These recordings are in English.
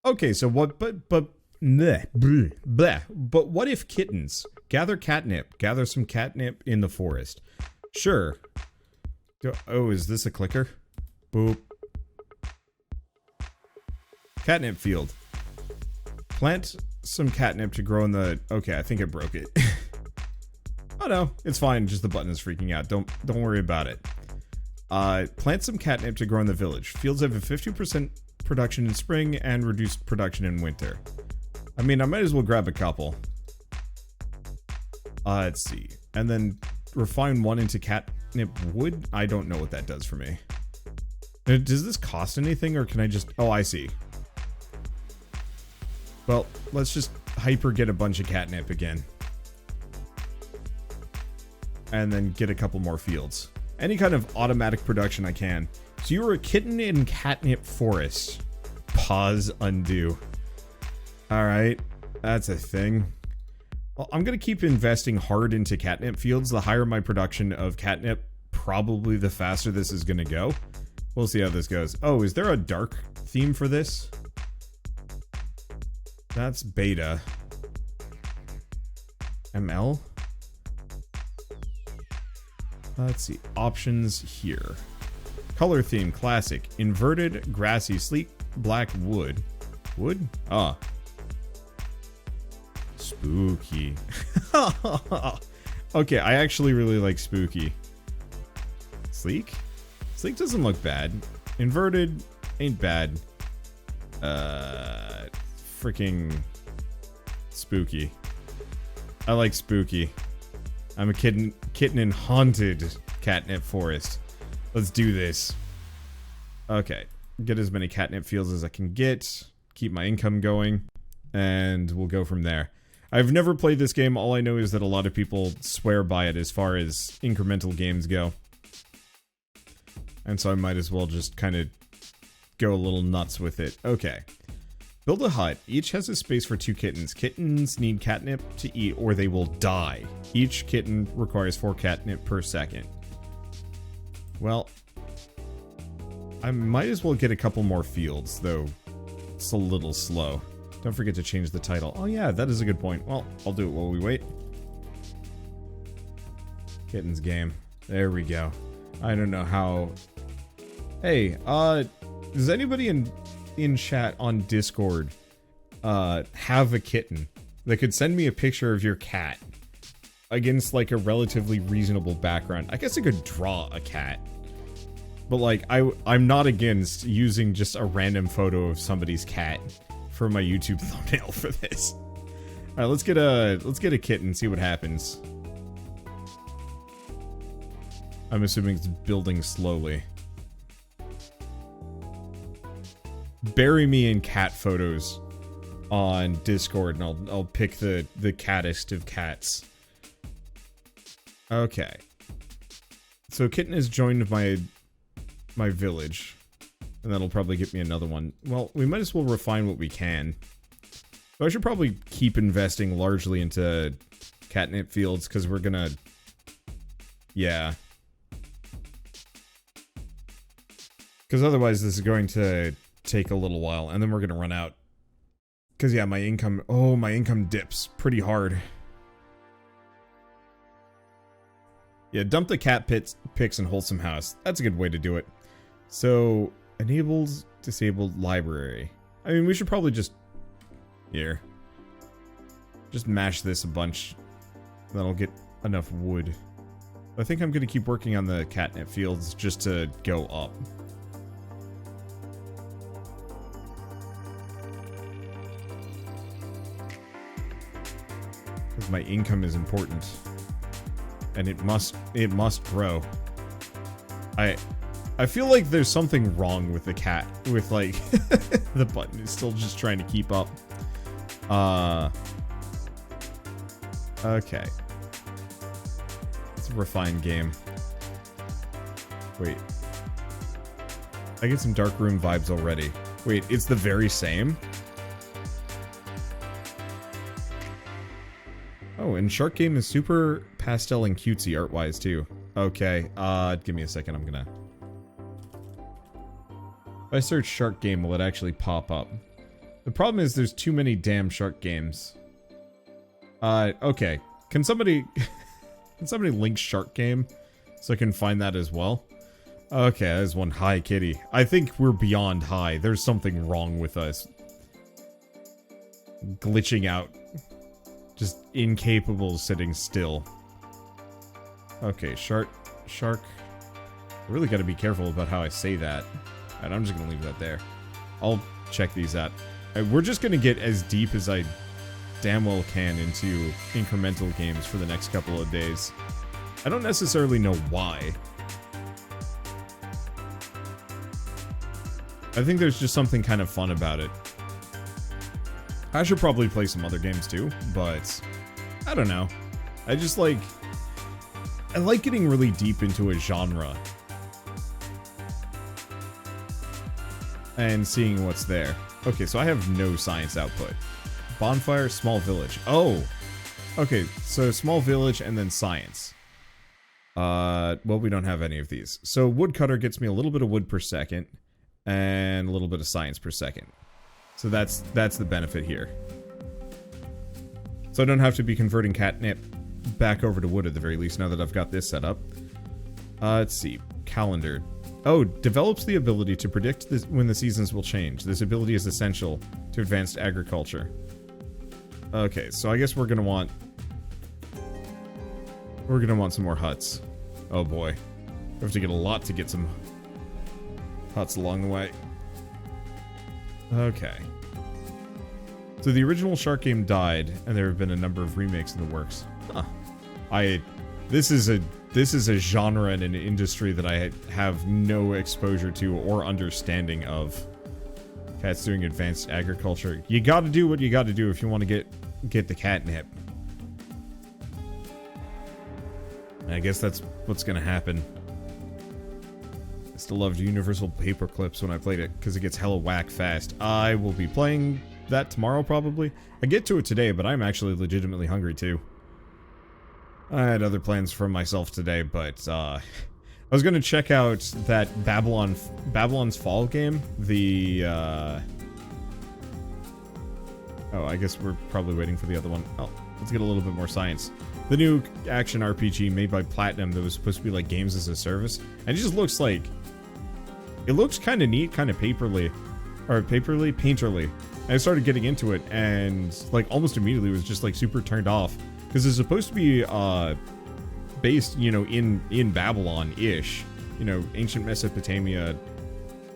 Okay, so what, bleh, bleh, bleh. But what if kittens? Gather catnip. Gather some catnip in the forest. Sure. Oh, is this a clicker? Boop. Catnip field. Plant some catnip to grow in the... Okay, I think I broke it. Oh no, it's fine. Just the button is freaking out. Don't worry about it. Plant some catnip to grow in the village. Fields have a 50% production in spring and reduced production in winter. I mean, I might as well grab a couple. Let's see. And then refine one into catnip wood? I don't know what that does for me. Does this cost anything, or can I just... Oh, I see. Well, let's just hyper get a bunch of catnip again. And then get a couple more fields. Any kind of automatic production I can. So you were a kitten in catnip forest. Pause, undo. Alright, that's a thing. Well, I'm gonna keep investing hard into catnip fields. The higher my production of catnip, probably the faster this is gonna go. We'll see how this goes. Oh, is there a dark theme for this? That's beta. ML? Let's see. Options here. Color theme, classic. Inverted, grassy, sleek, black, wood. Wood? Ah. Spooky. Okay, I actually really like spooky. Sleek? Sleek doesn't look bad. Inverted ain't bad. Freaking spooky. I like spooky. I'm a kitten in haunted catnip forest. Let's do this. Okay. Get as many catnip fields as I can get. Keep my income going. And we'll go from there. I've never played this game. All I know is that a lot of people swear by it as far as incremental games go. And so I might as well just kind of go a little nuts with it. Okay. Build a hut. Each has a space for 2 kittens. Kittens need catnip to eat or they will die. Each kitten requires 4 catnip per second. Well, I might as well get a couple more fields, though it's a little slow. Don't forget to change the title. Oh yeah, that is a good point. Well, I'll do it while we wait. Kittens Game. There we go. I don't know how... Hey, does anybody in chat on Discord have a kitten that could send me a picture of your cat against like a relatively reasonable background? I guess I could draw a cat, but like I'm not against using just a random photo of somebody's cat for my YouTube thumbnail for this. All right, let's get a kitten, see what happens. I'm assuming it's building slowly. Bury me in cat photos on Discord, and I'll pick the cattest of cats. Okay. So kitten has joined my village, and that'll probably get me another one. Well, we might as well refine what we can. So I should probably keep investing largely into catnip fields, because we're gonna... Yeah. Because otherwise this is going to take a little while, and then we're gonna run out. Because yeah, my income dips pretty hard. Yeah, dump the cat pics in wholesome house. That's a good way to do it. So, enables disabled library. I mean, we should probably just... Here. Just mash this a bunch. That'll get enough wood. I think I'm gonna keep working on the catnip fields just to go up. Because my income is important. And it must grow. I feel like there's something wrong with the cat. With like, the button is still just trying to keep up. Okay. It's a refined game. Wait. I get some dark room vibes already. Wait, it's the very same? Oh, and Shark Game is super pastel and cutesy art-wise, too. Okay, give me a second, I'm gonna... If I search Shark Game, will it actually pop up? The problem is there's too many damn shark games. Okay. Can somebody link shark game so I can find that as well? Okay, there's one. Hi, kitty. I think we're beyond high. There's something wrong with us. Glitching out. Just incapable of sitting still. Okay, shark. I really gotta be careful about how I say that. Alright, I'm just gonna leave that there. I'll check these out. We're just gonna get as deep as I damn well can into incremental games for the next couple of days. I don't necessarily know why. I think there's just something kind of fun about it. I should probably play some other games too, but I don't know. I just like... I like getting really deep into a genre. And seeing what's there. Okay, so I have no science output. Bonfire, small village. Oh! Okay, so small village and then science. Well, we don't have any of these. So woodcutter gets me a little bit of wood per second. And a little bit of science per second. So that's the benefit here. So I don't have to be converting catnip back over to wood at the very least now that I've got this set up. Let's see. Calendar. Oh, develops the ability to predict when the seasons will change. This ability is essential to advanced agriculture. Okay, so I guess we're gonna want some more huts. Oh boy. We have to get a lot to get some huts along the way. Okay. So the original shark game died, and there have been a number of remakes in the works. Huh. This is a genre and an industry that I have no exposure to or understanding of. Cat's doing advanced agriculture. You gotta do what you gotta do if you want to get the catnip. And I guess that's what's gonna happen. I still loved Universal Paper Clips when I played it, because it gets hella whack fast. I will be playing that tomorrow, probably. I get to it today, but I'm actually legitimately hungry, too. I had other plans for myself today, but, I was gonna check out that Babylon's Fall game, the, Oh, I guess we're probably waiting for the other one. Oh, let's get a little bit more science. The new action RPG made by Platinum that was supposed to be like games as a service, and it just looks like... It looks kind of neat, kind of painterly. And I started getting into it, and like almost immediately was just like super turned off. Because it's supposed to be based, you know, in Babylon-ish. You know, ancient Mesopotamia.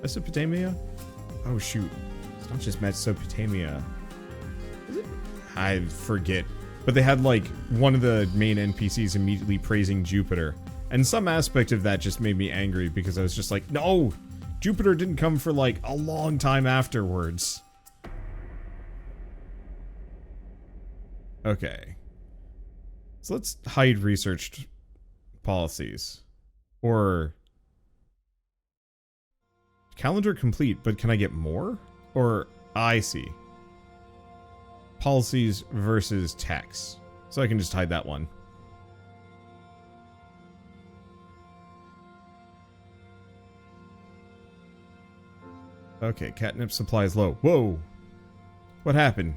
Mesopotamia? Oh shoot. It's not just Mesopotamia. Is it? I forget. But they had like one of the main NPCs immediately praising Jupiter. And some aspect of that just made me angry because I was just like, no! Jupiter didn't come for like a long time afterwards. Okay. So let's hide researched policies. Or... Calendar complete, but can I get more? Or... I see. Policies versus text. So I can just hide that one. Okay, catnip supply is low. Whoa! What happened?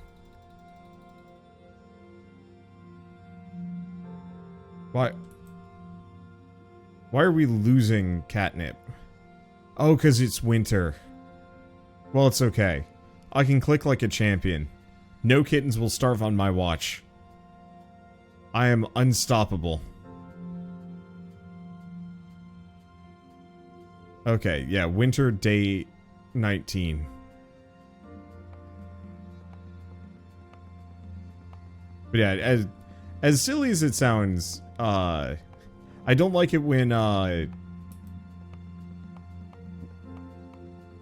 Why are we losing catnip? Oh, because it's winter. Well, it's okay. I can click like a champion. No kittens will starve on my watch. I am unstoppable. Okay, yeah, winter day 19. But yeah, as silly as it sounds, I don't like it when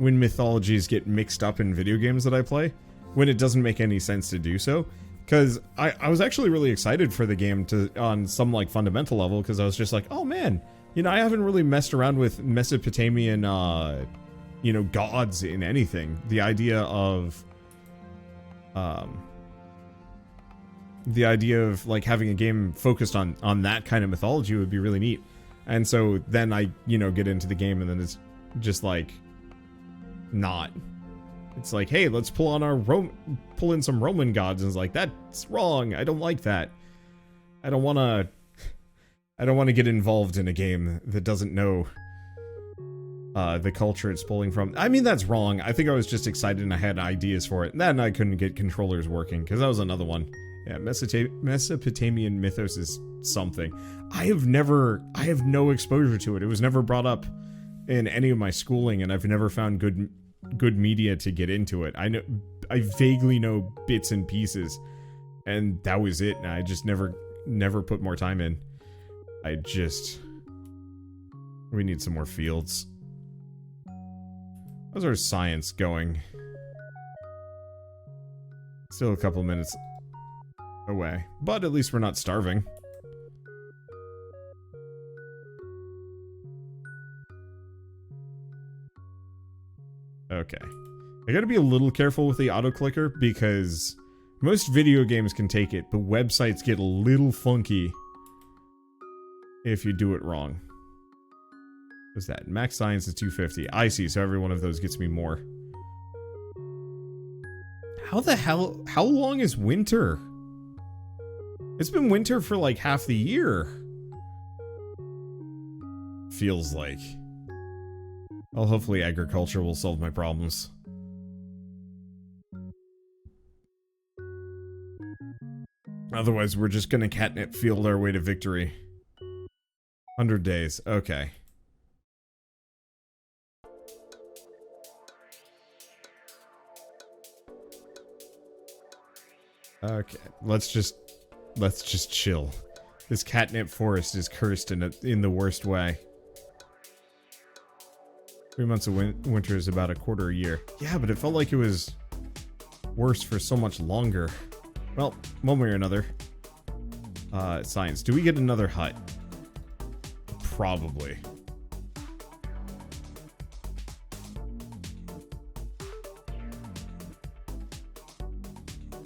mythologies get mixed up in video games that I play, when it doesn't make any sense to do so. Because I was actually really excited for the game on some like fundamental level, because I was just like, oh man, you know, I haven't really messed around with Mesopotamian you know, gods in anything. The idea of like having a game focused on that kind of mythology would be really neat. And so then I, you know, get into the game and then it's just like not. It's like, hey, let's pull in some Roman gods, and it's like, that's wrong. I don't like that. I don't want to get involved in a game that doesn't know the culture it's pulling from. I mean, that's wrong. I think I was just excited and I had ideas for it. And then I couldn't get controllers working, because that was another one. Yeah, Mesopotamian mythos is something. I have no exposure to it. It was never brought up in any of my schooling, and I've never found good media to get into it. I vaguely know bits and pieces, and that was it. And I just never put more time in. We need some more fields. How's our science going? Still a couple minutes away, but at least we're not starving. Okay. I gotta be a little careful with the auto-clicker, because most video games can take it, but websites get a little funky if you do it wrong. What's that? Max science is 250. I see, so every one of those gets me more. How long is winter? It's been winter for like half the year. Feels like. Well, hopefully agriculture will solve my problems. Otherwise, we're just gonna catnip field our way to victory. 100 days. Okay. Okay, let's just chill. This catnip forest is cursed in the worst way. 3 months of winter is about a quarter a year. Yeah, but it felt like it was worse for so much longer. Well, one way or another. Science. Do we get another hut? Probably.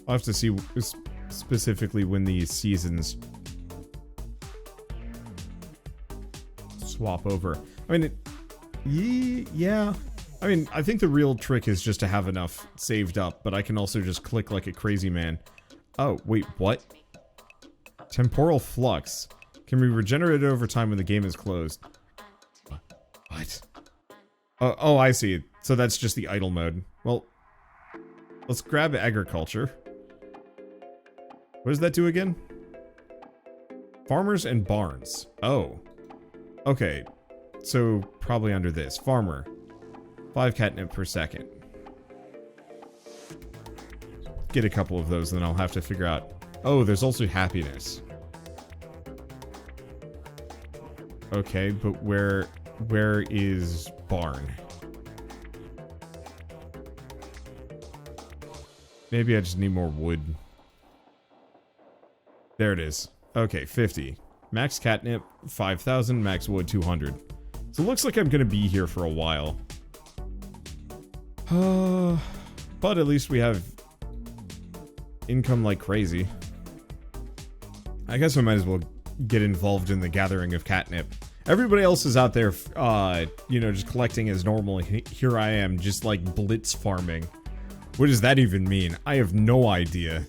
I'll have to see specifically when these seasons swap over. I mean, yeah. I mean, I think the real trick is just to have enough saved up, but I can also just click like a crazy man. Oh, wait, what? Temporal flux. Can be regenerated over time when the game is closed. What? Oh, I see. So that's just the idle mode. Well, let's grab agriculture. What does that do again? Farmers and barns. Oh. Okay. So, probably under this. Farmer. 5 catnip per second. Get a couple of those, then I'll have to figure out... Oh, there's also happiness. Okay, but where is barn? Maybe I just need more wood. There it is. Okay, 50. Max catnip, 5,000. Max wood, 200. So it looks like I'm gonna be here for a while. But at least we have income like crazy. I guess I might as well get involved in the gathering of catnip. Everybody else is out there, you know, just collecting as normal. Here I am, just like blitz farming. What does that even mean? I have no idea.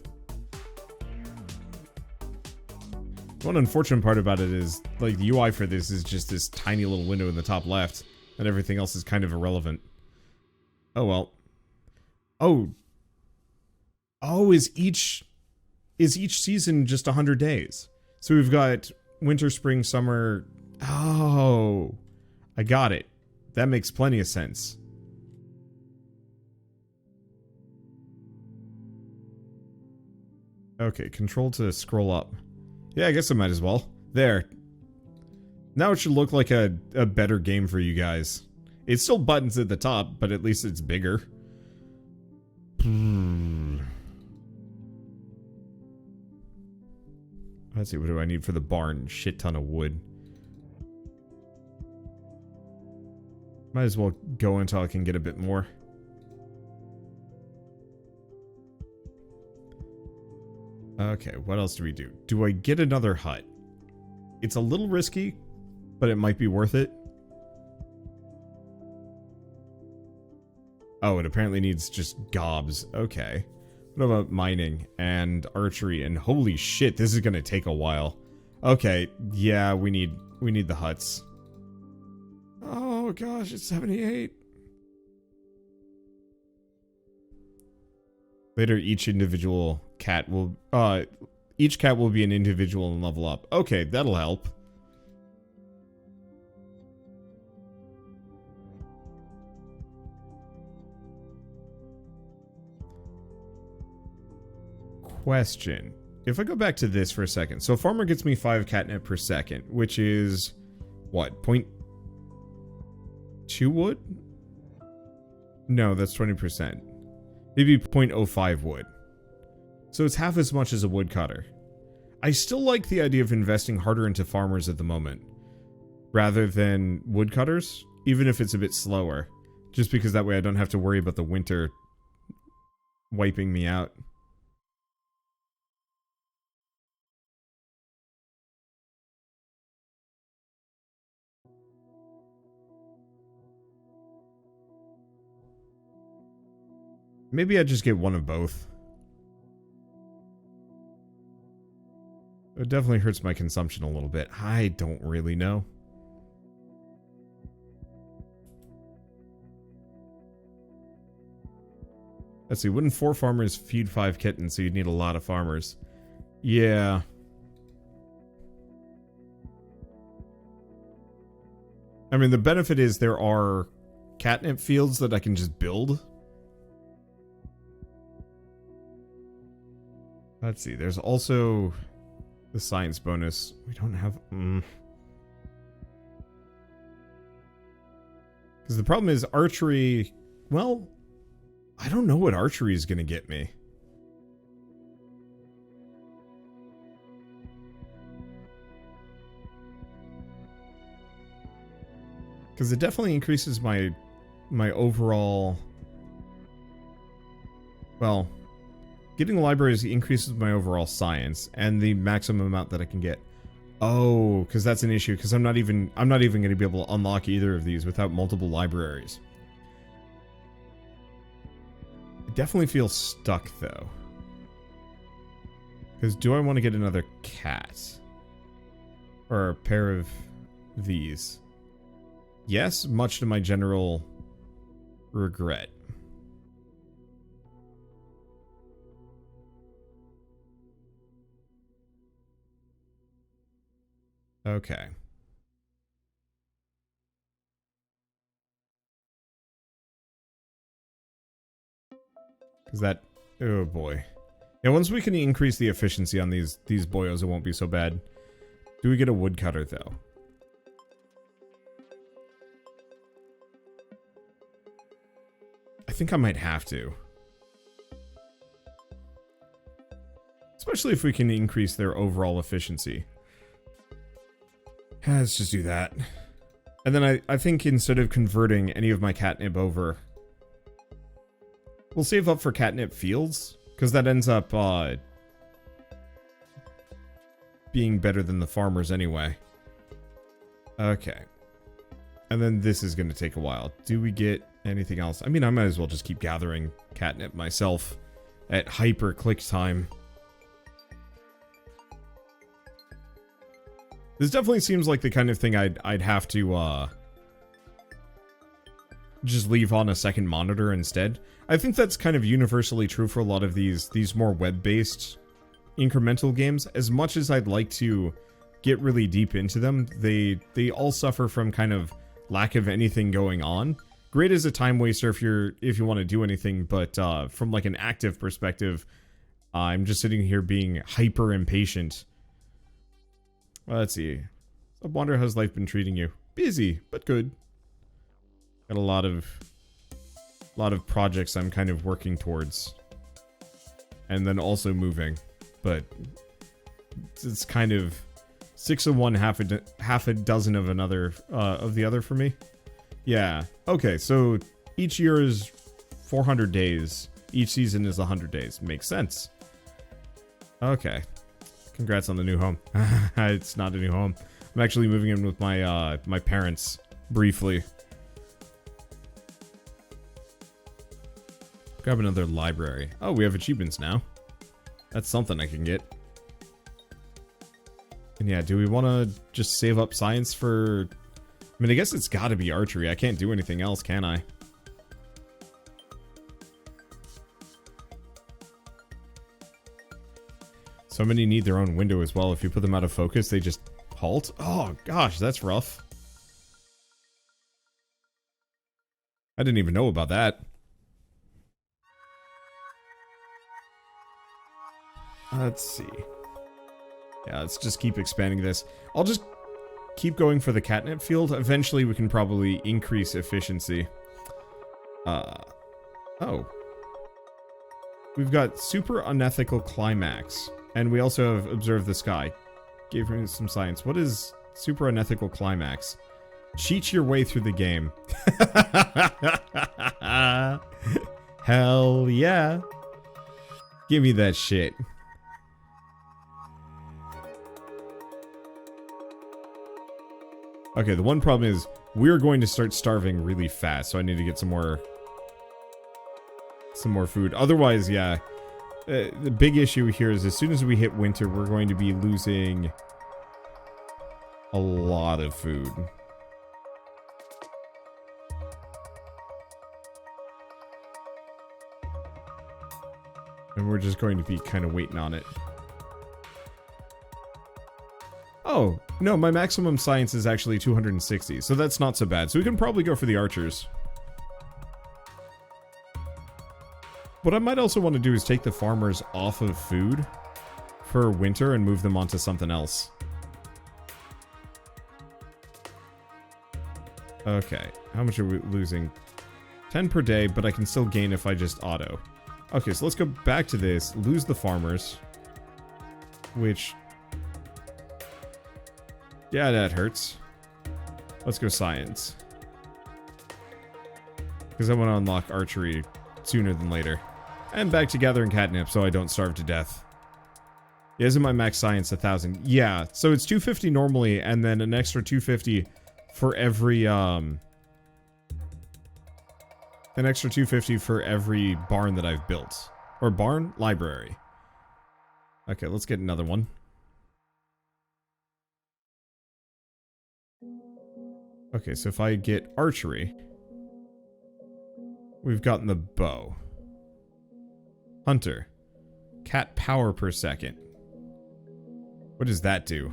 One unfortunate part about it is, like, the UI for this is just this tiny little window in the top left, and everything else is kind of irrelevant. Oh well. Oh, is each season just 100 days? So we've got winter, spring, summer. Oh, I got it. That makes plenty of sense. Okay, control to scroll up. Yeah, I guess I might as well. There. Now it should look like a better game for you guys. It's still buttons at the top, but at least it's bigger. Let's see, what do I need for the barn? Shit ton of wood. Might as well go until I can get a bit more. Okay, what else do we do? Do I get another hut? It's a little risky, but it might be worth it. Oh, it apparently needs just gobs. Okay. What about mining and archery? And holy shit, this is gonna take a while. Okay, yeah, we need the huts. Oh gosh, it's 78. Later, each cat will be an individual and level up. Okay, that'll help. Question. If I go back to this for a second. So a farmer gets me 5 catnip per second, which is what? 0.2 wood? No, that's 20%. Maybe 0.05 wood. So it's half as much as a woodcutter. I still like the idea of investing harder into farmers at the moment, rather than woodcutters, even if it's a bit slower. Just because that way I don't have to worry about the winter wiping me out. Maybe I just get one of both. It definitely hurts my consumption a little bit. I don't really know. Let's see, wouldn't 4 farmers feed 5 kittens, so you'd need a lot of farmers. Yeah. I mean, the benefit is there are catnip fields that I can just build. Let's see, there's also the science bonus. We don't have... Because the problem is archery... Well, I don't know what archery is going to get me. Because it definitely increases my overall... Well... Getting the libraries increases my overall science and the maximum amount that I can get. Oh, because that's an issue. Because I'm not even going to be able to unlock either of these without multiple libraries. I definitely feel stuck though. Because do I want to get another cat or a pair of these? Yes, much to my general regret. Okay. Because that... Oh boy. Yeah, once we can increase the efficiency on these boyos, it won't be so bad. Do we get a woodcutter, though? I think I might have to. Especially if we can increase their overall efficiency. Let's just do that. And then I think instead of converting any of my catnip over, we'll save up for catnip fields, because that ends up being better than the farmers anyway. Okay. And then this is going to take a while. Do we get anything else? I mean, I might as well just keep gathering catnip myself at hyper click time. This definitely seems like the kind of thing I'd have to just leave on a second monitor instead. I think that's kind of universally true for a lot of these more web-based incremental games. As much as I'd like to get really deep into them, they all suffer from kind of lack of anything going on. Great as a time waster if you want to do anything, but from like an active perspective, I'm just sitting here being hyper impatient. Well, let's see. I wonder how's life been treating you. Busy, but good. Got a lot of projects I'm kind of working towards. And then also moving. But it's kind of 6 of one, half a dozen of another of the other for me. Yeah. Okay, so each year is 400 days. Each season is 100 days. Makes sense. Okay. Congrats on the new home. It's not a new home. I'm actually moving in with my my parents briefly. Grab another library. Oh, we have achievements now. That's something I can get. And yeah, do we want to just save up science for... I mean, I guess it's got to be archery. I can't do anything else, can I? So many need their own window as well. If you put them out of focus, they just halt. Oh, gosh, that's rough. I didn't even know about that. Let's see. Yeah, let's just keep expanding this. I'll just keep going for the catnip field. Eventually, we can probably increase efficiency. Oh. We've got super unethical climax. And we also have observed the sky. Gave him some science. What is super unethical climax? Cheat your way through the game. Hell yeah. Give me that shit. Okay, the one problem is we're going to start starving really fast, so I need to get some more food. Otherwise, yeah, the big issue here is as soon as we hit winter, we're going to be losing a lot of food. And we're just going to be kind of waiting on it. Oh, no, my maximum science is actually 260, so that's not so bad. So we can probably go for the archers. What I might also want to do is take the farmers off of food for winter and move them onto something else. Okay, how much are we losing? 10 per day, but I can still gain if I just auto. Okay, so let's go back to this, lose the farmers, which... yeah, that hurts. Let's go science. Because I want to unlock archery sooner than later. And back to gathering catnip so I don't starve to death. Yeah, isn't my max science 1,000? Yeah, so it's 250 normally, and then an extra 250 for every, an extra 250 for every barn that I've built. Or barn? Library. Okay, let's get another one. Okay, so if I get archery, we've gotten the bow. Hunter. Cat power per second. What does that do?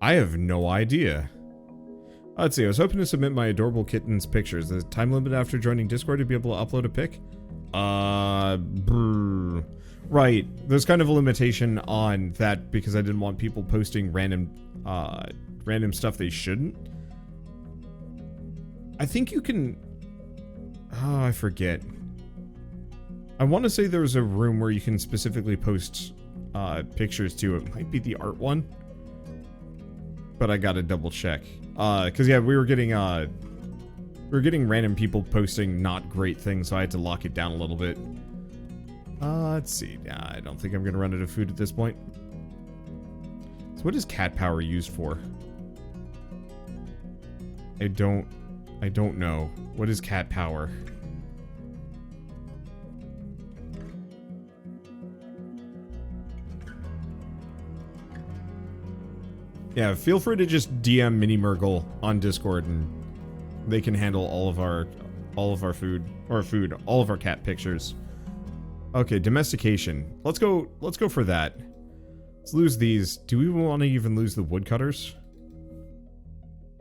I have no idea. Let's see, I was hoping to submit my adorable kitten's pictures. The time limit after joining Discord to be able to upload a pic? Right, there's kind of a limitation on that because I didn't want people posting random stuff they shouldn't. I think you can... oh, I forget. I want to say there was a room where you can specifically post pictures to. It might be the art one. But I gotta double check. Cause yeah, we were getting random people posting not great things, so I had to lock it down a little bit. Let's see. I don't think I'm gonna run out of food at this point. So what is cat power used for? I don't know. What is cat power? Yeah, feel free to just DM Mini Murgle on Discord and they can handle all of our food, all of our cat pictures. Okay, domestication. Let's go for that. Let's lose these. Do we want to even lose the woodcutters?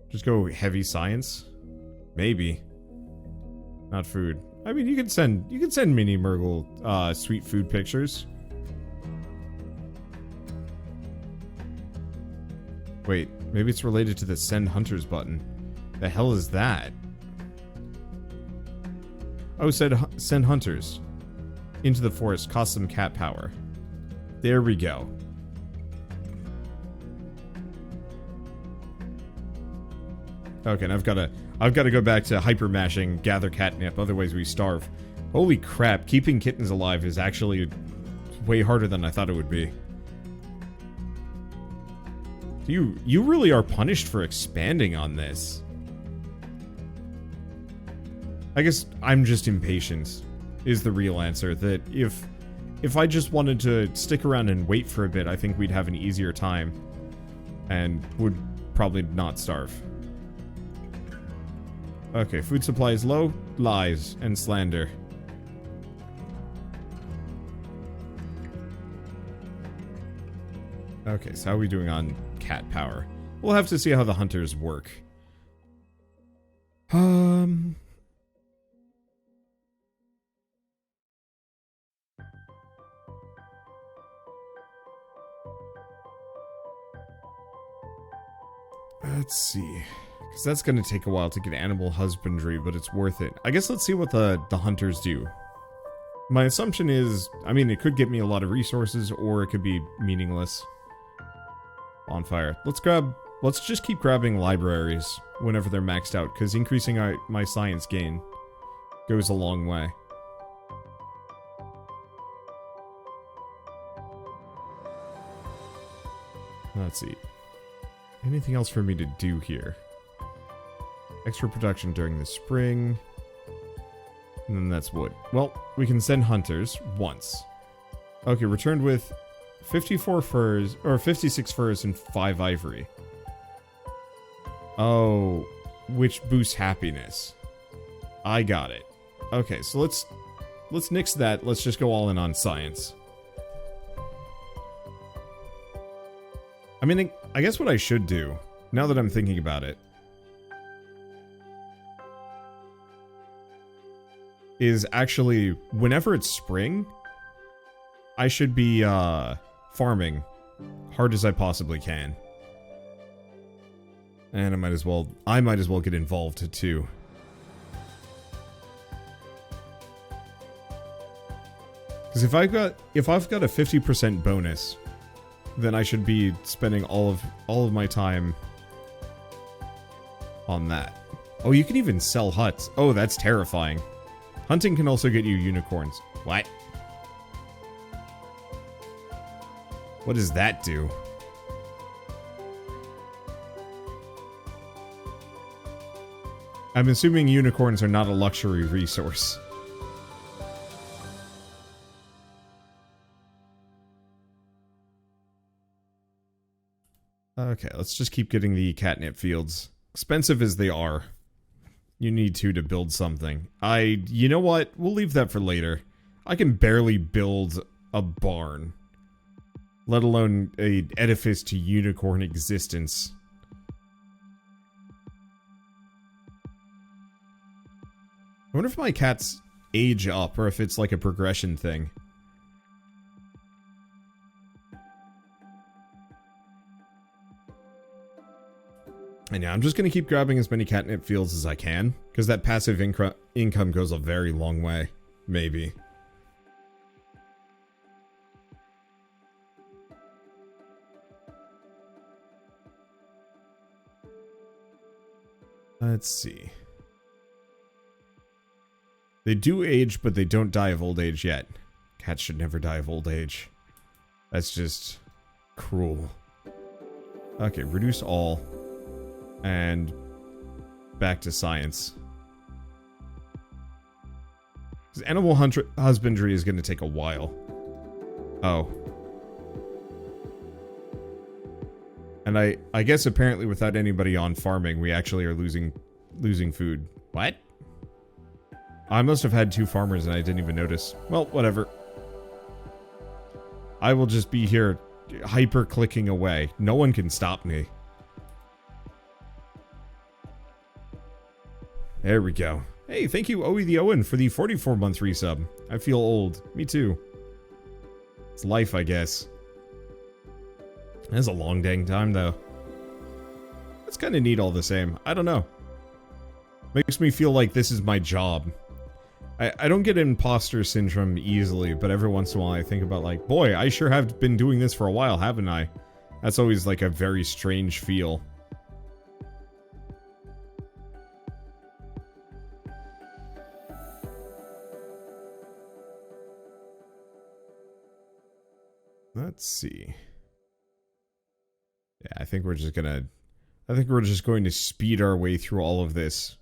Just go heavy science? Maybe. Not food. I mean, you can send Mini Murgle sweet food pictures. Wait, maybe it's related to the send hunters button. The hell is that? Oh, said send hunters into the forest, cost some cat power. There we go. Okay, and I've got to go back to hyper mashing, gather catnip, otherwise we starve. Holy crap, keeping kittens alive is actually way harder than I thought it would be. You really are punished for expanding on this. I guess I'm just impatient, is the real answer. That if I just wanted to stick around and wait for a bit, I think we'd have an easier time. And would probably not starve. Okay, food supply is low. Lies and slander. Okay, so how are we doing on cat power? We'll have to see how the hunters work. Let's see. Because that's going to take a while to get animal husbandry, but it's worth it. I guess let's see what the hunters do. My assumption is, I mean, it could get me a lot of resources, or it could be meaningless. Bonfire. Let's just keep grabbing libraries whenever they're maxed out, because increasing my science gain goes a long way. Let's see. Anything else for me to do here? Extra production during the spring. And then that's wood. Well, we can send hunters once. Okay, returned with 54 furs, or 56 furs and 5 ivory. Oh, which boosts happiness. I got it. Okay, so let's nix that. Let's just go all in on science. I mean, I guess what I should do, now that I'm thinking about it, is actually, whenever it's spring, I should be, farming hard as I possibly can. And I might as well get involved too. Because if I've got a 50% bonus, then I should be spending all of my time on that. Oh, you can even sell huts. Oh, that's terrifying. Hunting can also get you unicorns. What? What does that do? I'm assuming unicorns are not a luxury resource. Okay, let's just keep getting the catnip fields. Expensive as they are. You need to build something. You know what? We'll leave that for later. I can barely build a barn. Let alone an edifice to unicorn existence. I wonder if my cats age up, or if it's like a progression thing. And yeah, I'm just gonna keep grabbing as many catnip fields as I can, because that passive income goes a very long way. Maybe. Let's see. They do age, but they don't die of old age yet. Cats should never die of old age. That's just cruel. Okay, reduce all. And back to science. Because animal husbandry is going to take a while. Oh. And I guess apparently without anybody on farming, we actually are losing food. What? I must have had 2 farmers and I didn't even notice. Well, whatever. I will just be here hyper-clicking away. No one can stop me. There we go. Hey, thank you, Owie the Owen, for the 44-month resub. I feel old. Me too. It's life, I guess. That's a long dang time, though. It's kind of neat all the same. I don't know. Makes me feel like this is my job. I don't get imposter syndrome easily, but every once in a while I think about like, boy, I sure have been doing this for a while, haven't I? That's always like a very strange feel. Let's see. Yeah, I think we're just going to speed our way through all of this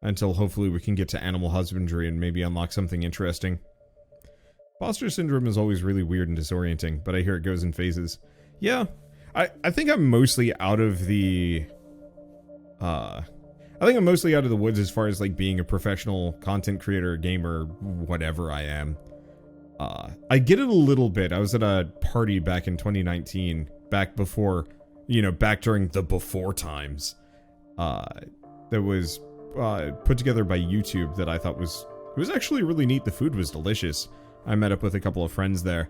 until hopefully we can get to animal husbandry and maybe unlock something interesting. Imposter syndrome is always really weird and disorienting, but I hear it goes in phases. Yeah, I think I'm mostly out of the... I think I'm mostly out of the woods as far as, like, being a professional content creator, gamer, whatever I am. I get it a little bit. I was at a party back in 2019, back before, you know, back during the before times, that was put together by YouTube that I thought was actually really neat. The food was delicious. I met up with a couple of friends there.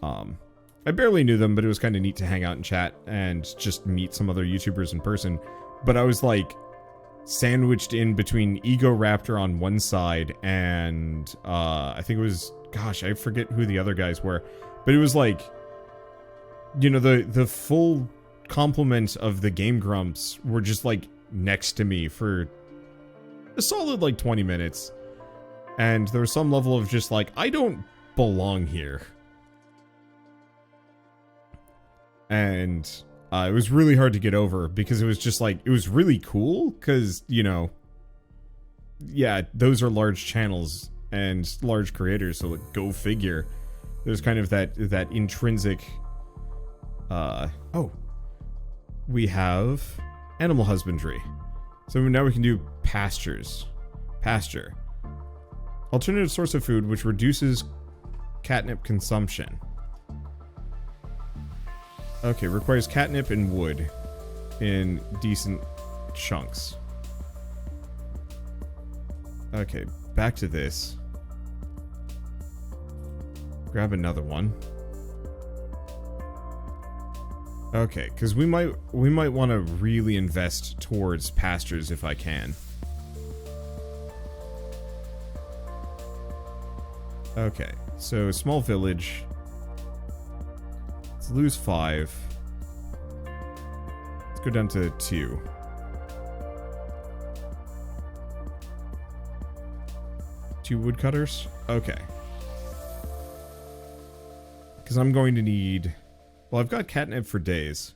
I barely knew them, but it was kind of neat to hang out and chat and just meet some other YouTubers in person. But I was like sandwiched in between Ego Raptor on one side and I think it was, gosh, I forget who the other guys were, but it was like, you know, the full complement of the Game Grumps were just like next to me for a solid like 20 minutes. And there was some level of just like, I don't belong here. And it was really hard to get over because it was just like, it was really cool because, you know, yeah, those are large channels and large creators, so like, go figure. There's kind of that intrinsic, oh, we have animal husbandry. So now we can do pastures. Pasture. Alternative source of food which reduces catnip consumption. Okay, requires catnip and wood in decent chunks. Okay, back to this. Grab another one. Okay, because we might want to really invest towards pastures if I can. Okay, so small village. Let's lose 5. Let's go down to 2. Two woodcutters? Okay. Because I'm going to need... Well, I've got catnip for days.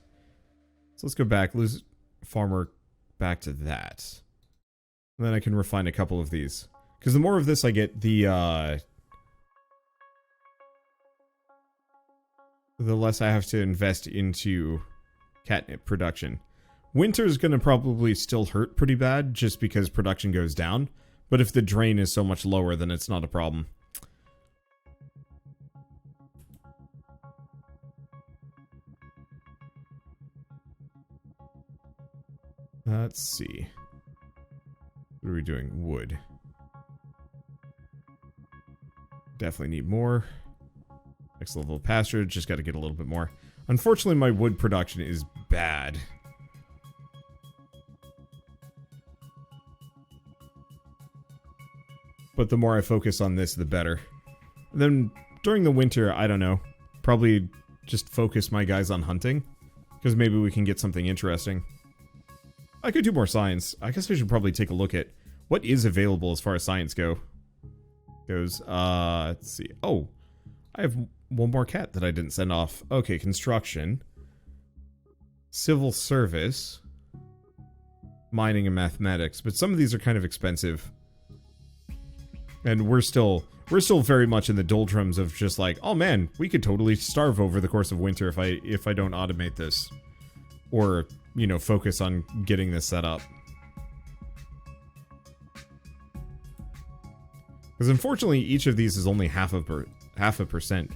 So let's go back, lose farmer back to that. And then I can refine a couple of these. Because the more of this I get, the less I have to invest into catnip production. Winter is going to probably still hurt pretty bad, just because production goes down. But if the drain is so much lower, then it's not a problem. Let's see. What are we doing? Wood. Definitely need more. Next level of pasture, just got to get a little bit more. Unfortunately, my wood production is bad. But the more I focus on this, the better. Then, during the winter, I don't know. Probably just focus my guys on hunting. Because maybe we can get something interesting. I could do more science. I guess I should probably take a look at what is available as far as science goes. Let's see. Oh, I have one more cat that I didn't send off. Okay, construction. Civil service. Mining and mathematics. But some of these are kind of expensive. And we're still very much in the doldrums of just like, oh man, we could totally starve over the course of winter if I don't automate this. Or, you know, focus on getting this set up. Because unfortunately, each of these is only half a percent.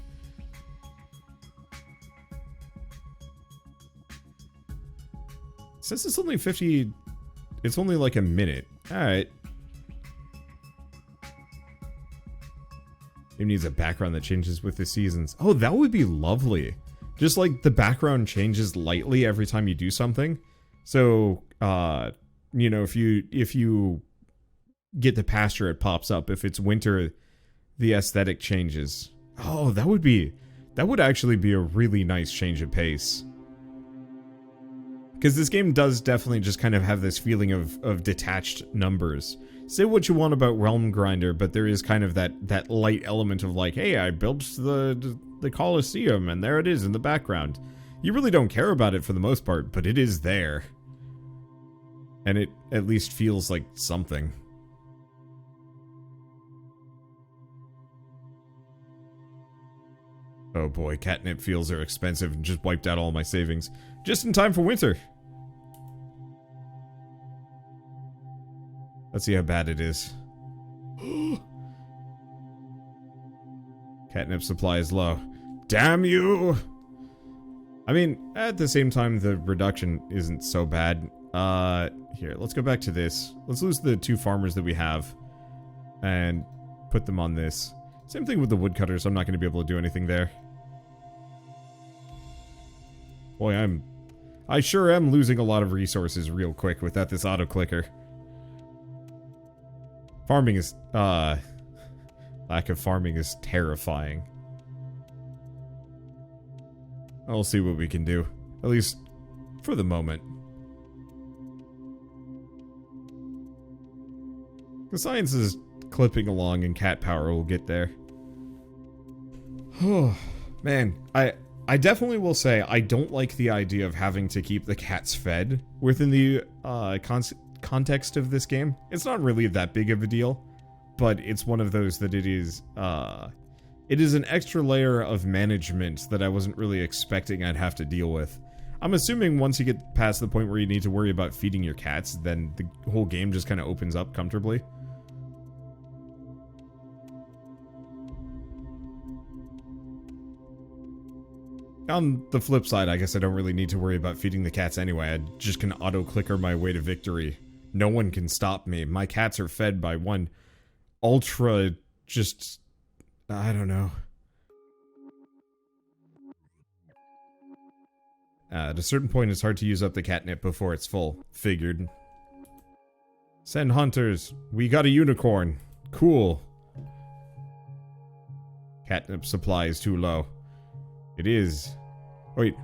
Since it's only 50, it's only like a minute. Alright. It needs a background that changes with the seasons. Oh, that would be lovely. Just like the background changes lightly every time you do something. So, you know, if you get the pasture, it pops up. If it's winter, the aesthetic changes. Oh, that would actually be a really nice change of pace. Because this game does definitely just kind of have this feeling of detached numbers. Say what you want about Realm Grinder, but there is kind of that light element of like, hey, I built the Colosseum, and there it is in the background. You really don't care about it for the most part, but it is there. And it at least feels like something. Oh boy, catnip fields are expensive and just wiped out all my savings. Just in time for winter. Let's see how bad it is. Catnip supply is low. Damn you! I mean, at the same time, the reduction isn't so bad. Here, let's go back to this. Let's lose the 2 farmers that we have. And put them on this. Same thing with the woodcutters, I'm not going to be able to do anything there. Boy, I sure am losing a lot of resources real quick without this auto-clicker. Farming is, lack of farming is terrifying. I'll see what we can do. At least, for the moment. The science is clipping along and cat power will get there. Oh, man. I definitely will say I don't like the idea of having to keep the cats fed within the context of this game. It's not really that big of a deal, but it's one of those that it is an extra layer of management that I wasn't really expecting I'd have to deal with. I'm assuming once you get past the point where you need to worry about feeding your cats, then the whole game just kind of opens up comfortably. On the flip side, I guess I don't really need to worry about feeding the cats anyway. I just can auto-clicker my way to victory. No one can stop me. My cats are fed by one ultra, just... I don't know. At a certain point, it's hard to use up the catnip before it's full. Figured. Send hunters. We got a unicorn. Cool. Catnip supply is too low. It is. Wait,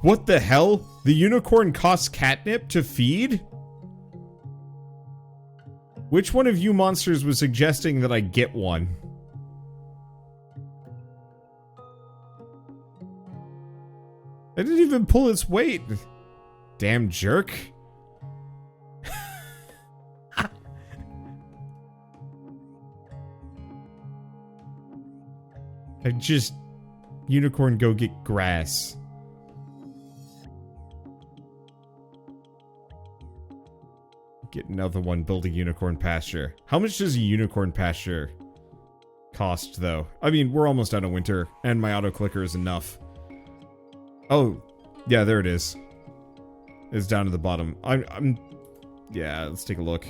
what the hell? The unicorn costs catnip to feed? Which one of you monsters was suggesting that I get one? I didn't even pull its weight. Damn jerk. I just... Unicorn, go get grass. Get another one, build a unicorn pasture. How much does a unicorn pasture cost, though? I mean, we're almost out of winter, and my auto-clicker is enough. Oh, yeah, there it is. It's down to the bottom. Yeah, let's take a look.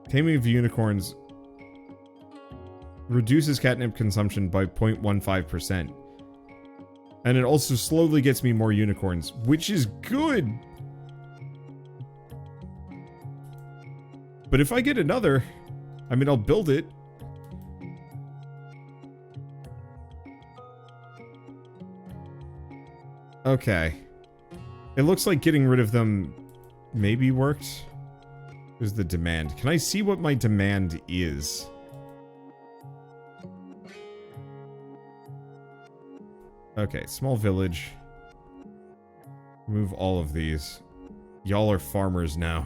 Taming of unicorns reduces catnip consumption by 0.15%. And it also slowly gets me more unicorns, which is good! But if I get another, I mean, I'll build it. Okay. It looks like getting rid of them maybe worked. Here's the demand. Can I see what my demand is? Okay, small village. Remove all of these. Y'all are farmers now.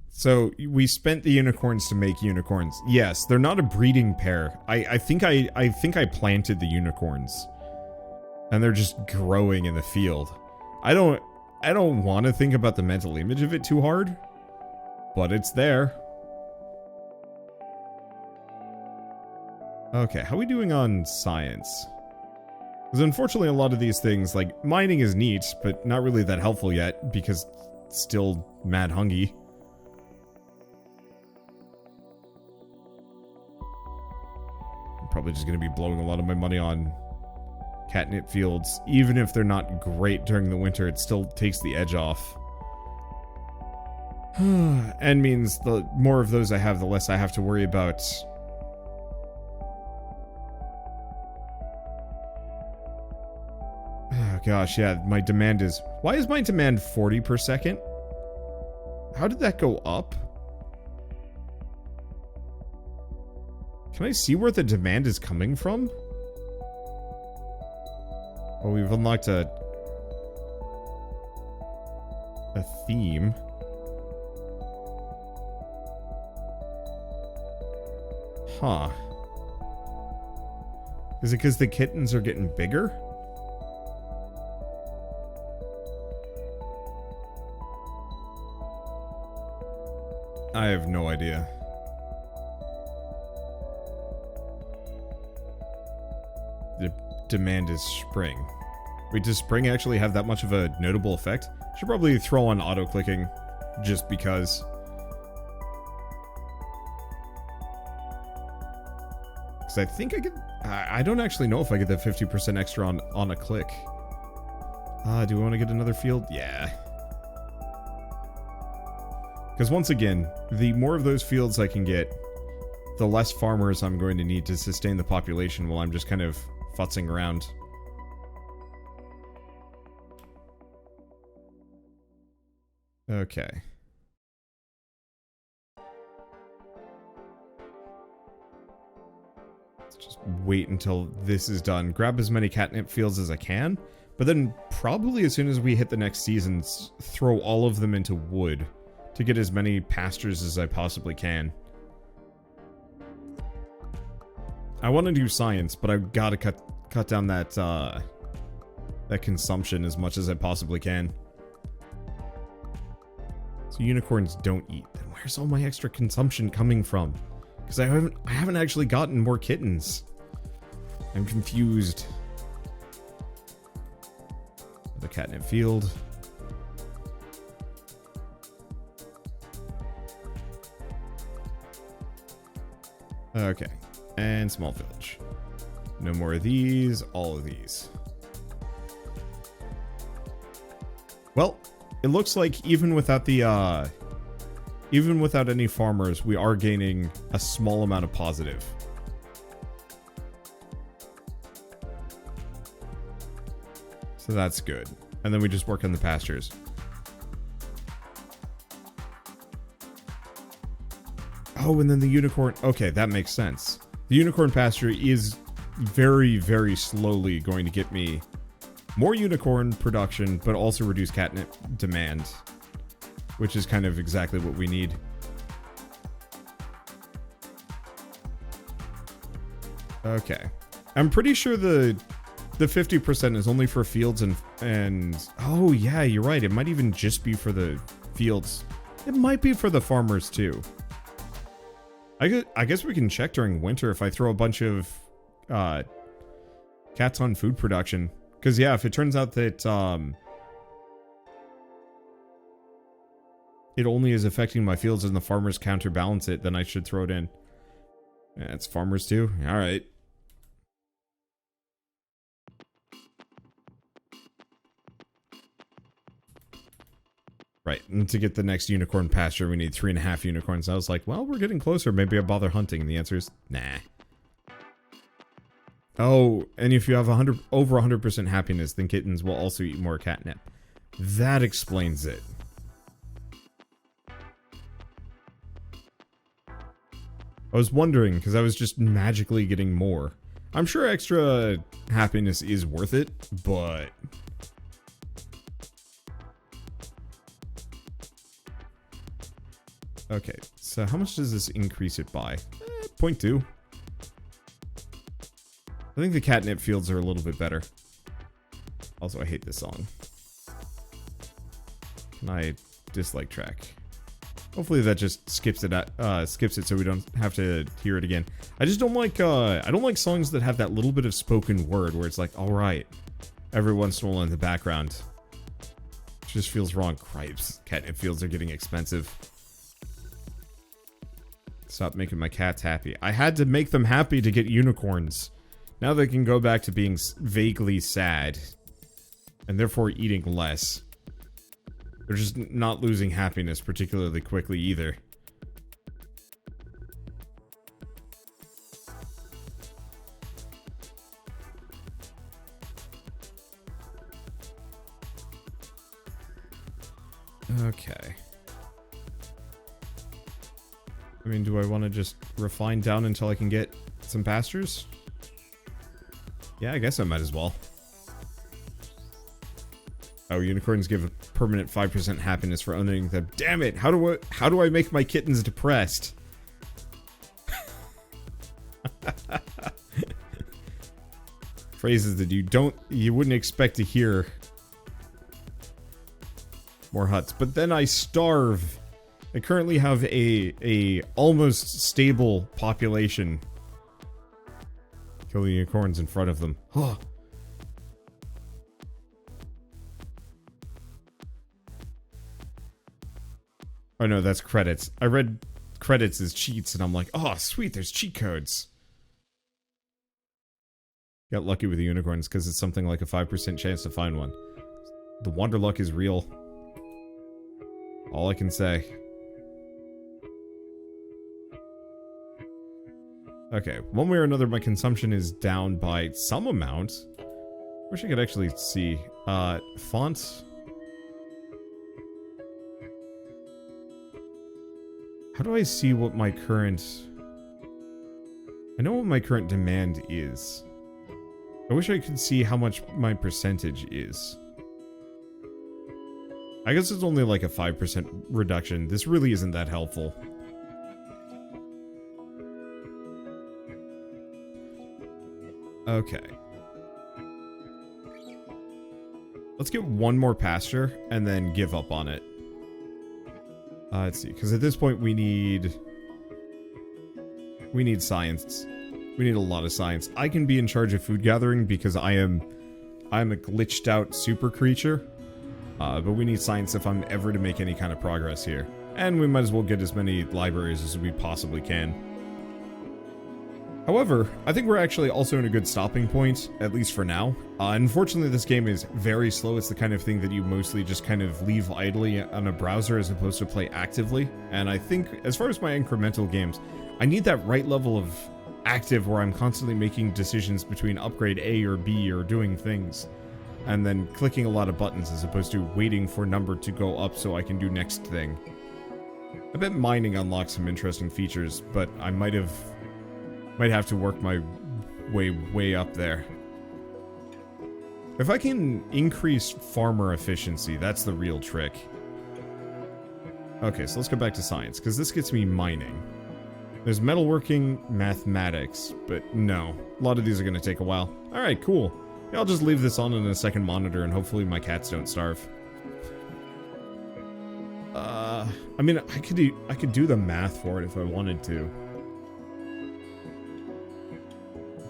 So, we spent the unicorns to make unicorns. Yes, they're not a breeding pair. I think I planted the unicorns. And they're just growing in the field. I don't want to think about the mental image of it too hard. But it's there. Okay, how are we doing on science? Because unfortunately a lot of these things, like, mining is neat, but not really that helpful yet, because it's still mad hungry. I'm probably just going to be blowing a lot of my money on catnip fields. Even if they're not great during the winter, it still takes the edge off. And means the more of those I have, the less I have to worry about... Oh gosh, yeah, my demand is... Why is my demand 40 per second? How did that go up? Can I see where the demand is coming from? Oh, we've unlocked a theme. Huh. Is it because the kittens are getting bigger? I have no idea. The demand is spring. Wait, does spring actually have that much of a notable effect? Should probably throw on auto-clicking, just because. Because I think I get... I don't actually know if I get the 50% extra on a click. Do we want to get another field? Yeah. Because once again, the more of those fields I can get, the less farmers I'm going to need to sustain the population while I'm just kind of futzing around. Okay. Let's just wait until this is done. Grab as many catnip fields as I can, but then probably as soon as we hit the next seasons, throw all of them into wood to get as many pastures as I possibly can. I want to do science, but I've got to cut down that that consumption as much as I possibly can. So unicorns don't eat. Then where's all my extra consumption coming from? Because I haven't actually gotten more kittens. I'm confused. The catnip field. Okay, and small village. No more of these, all of these. Well, it looks like even without the, even without any farmers, we are gaining a small amount of positive. So that's good. And then we just work on the pastures. Oh, and then the unicorn... Okay, that makes sense. The unicorn pasture is very, very slowly going to get me more unicorn production, but also reduce catnip demand, which is kind of exactly what we need. Okay. I'm pretty sure the 50% is only for fields and... Oh, yeah, you're right. It might even just be for the fields. It might be for the farmers, too. I guess we can check during winter if I throw a bunch of cats on food production. Because, yeah, if it turns out that it only is affecting my fields and the farmers counterbalance it, then I should throw it in. Yeah, it's farmers too? Alright. Right, and to get the next unicorn pasture, we need 3.5 unicorns. I was like, well, we're getting closer. Maybe I'll bother hunting. And the answer is, nah. Oh, and if you have over 100% happiness, then kittens will also eat more catnip. That explains it. I was wondering, because I was just magically getting more. I'm sure extra happiness is worth it, but... Okay, so how much does this increase it by? 0.2. I think the catnip fields are a little bit better. Also, I hate this song. Can I dislike track? Hopefully that just skips it so we don't have to hear it again. I just don't like, I don't like songs that have that little bit of spoken word where it's like, alright, every once in a while in the background. It just feels wrong. Cripes. Catnip fields are getting expensive. Stop making my cats happy. I had to make them happy to get unicorns. Now they can go back to being vaguely sad. And therefore eating less. They're just not losing happiness particularly quickly either. Okay. I mean, do I want to just refine down until I can get some pastures? Yeah, I guess I might as well. Oh, unicorns give a permanent 5% happiness for owning them. Damn it! How do I make my kittens depressed? phrases that you wouldn't expect to hear. More huts. But then I starve. I currently have a almost stable population. Kill the unicorns in front of them. Oh. Oh no, that's credits. I read credits as cheats and I'm like, oh sweet, there's cheat codes. Got lucky with the unicorns because it's something like a 5% chance to find one. The wander luck is real. All I can say. Okay, one way or another my consumption is down by some amount. Wish I could actually see. Font. How do I see what my current... I know what my current demand is. I wish I could see how much my percentage is. I guess it's only like a 5% reduction. This really isn't that helpful. Okay. Let's get one more pasture and then give up on it. Let's see, because at this point we need science. We need a lot of science. I can be in charge of food gathering because I'm a glitched out super creature. But we need science if I'm ever to make any kind of progress here. And we might as well get as many libraries as we possibly can. However, I think we're actually also in a good stopping point, at least for now. Unfortunately, this game is very slow. It's the kind of thing that you mostly just kind of leave idly on a browser as opposed to play actively. And I think, as far as my incremental games, I need that right level of active where I'm constantly making decisions between upgrade A or B or doing things. And then clicking a lot of buttons as opposed to waiting for number to go up so I can do next thing. I bet mining unlocks some interesting features, but I might have to work my way up there. If I can increase farmer efficiency, that's the real trick. Okay, so let's go back to science, because this gets me mining. There's metalworking, mathematics, but no. A lot of these are going to take a while. Alright, cool. Yeah, I'll just leave this on in a second monitor, and hopefully my cats don't starve. I mean, I could do the math for it if I wanted to.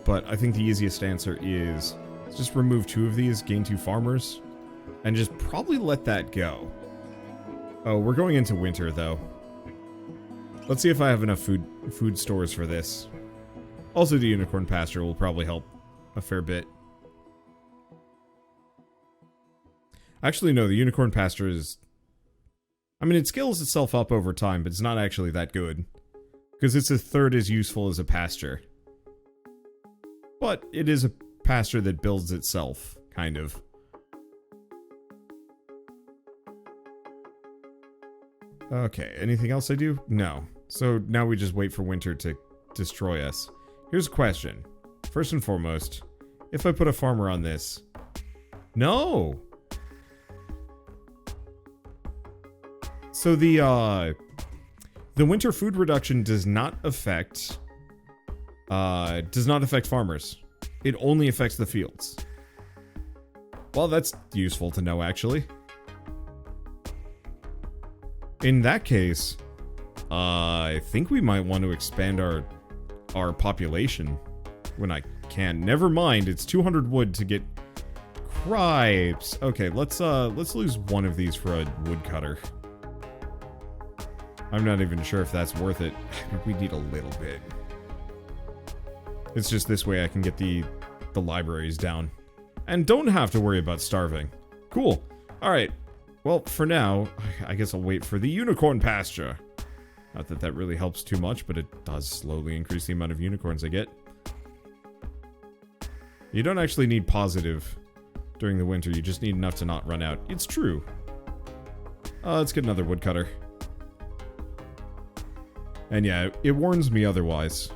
But I think the easiest answer is just remove 2 of these, gain 2 farmers, and just probably let that go. Oh, we're going into winter, though. Let's see if I have enough food stores for this. Also, the unicorn pasture will probably help a fair bit. Actually, no, the unicorn pasture is... I mean, it scales itself up over time, but it's not actually that good. Because it's a third as useful as a pasture. But it is a pasture that builds itself, kind of. Okay, anything else I do? No. So now we just wait for winter to destroy us. Here's a question. First and foremost, if I put a farmer on this... No! So the winter food reduction does not affect farmers. It only affects the fields. Well, that's useful to know, actually. In that case, I think we might want to expand our population when I can. Never mind, it's 200 wood to get cripes. Okay, let's lose one of these for a woodcutter. I'm not even sure if that's worth it. We need a little bit. It's just this way I can get the libraries down. And don't have to worry about starving. Cool. Alright. Well, for now, I guess I'll wait for the unicorn pasture. Not that that really helps too much, but it does slowly increase the amount of unicorns I get. You don't actually need positive during the winter. You just need enough to not run out. It's true. Let's get another woodcutter. And yeah, it warns me otherwise.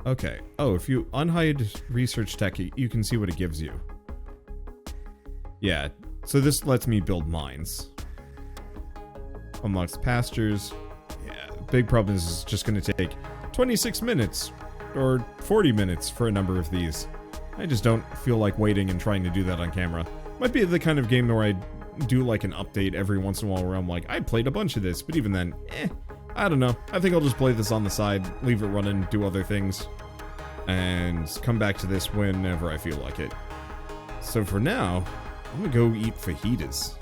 Okay. Oh, if you unhide research tech, you can see what it gives you. Yeah, so this lets me build mines. Unlocks pastures. Yeah, big problem is it's just going to take 26 minutes, or 40 minutes for a number of these. I just don't feel like waiting and trying to do that on camera. Might be the kind of game where I do like an update every once in a while where I'm like, I played a bunch of this, but even then, I don't know. I think I'll just play this on the side, leave it running, do other things, and come back to this whenever I feel like it. So for now, I'm gonna go eat fajitas.